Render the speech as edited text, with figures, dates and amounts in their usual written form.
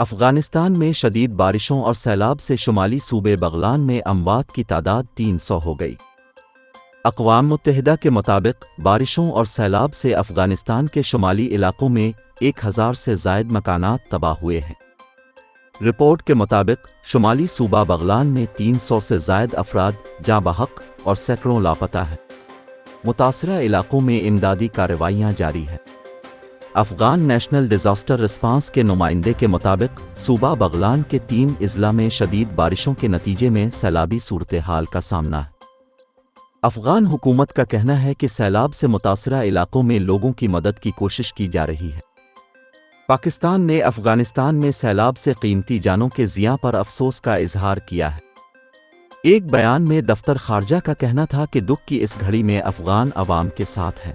افغانستان میں شدید بارشوں اور سیلاب سے شمالی صوبے بغلان میں اموات کی تعداد 300 ہو گئی۔ اقوام متحدہ کے مطابق بارشوں اور سیلاب سے افغانستان کے شمالی علاقوں میں 1000 سے زائد مکانات تباہ ہوئے ہیں۔ رپورٹ کے مطابق شمالی صوبہ بغلان میں 300 سے زائد افراد جاں بحق اور سینکڑوں لاپتہ ہیں۔ متاثرہ علاقوں میں امدادی کارروائیاں جاری ہیں۔ افغان نیشنل ڈیزاسٹر رسپانس کے نمائندے کے مطابق صوبہ بغلان کے 3 اضلاع میں شدید بارشوں کے نتیجے میں سیلابی صورتحال کا سامنا ہے۔ افغان حکومت کا کہنا ہے کہ سیلاب سے متاثرہ علاقوں میں لوگوں کی مدد کی کوشش کی جا رہی ہے۔ پاکستان نے افغانستان میں سیلاب سے قیمتی جانوں کے ضیاع پر افسوس کا اظہار کیا ہے۔ ایک بیان میں دفتر خارجہ کا کہنا تھا کہ دکھ کی اس گھڑی میں افغان عوام کے ساتھ ہے۔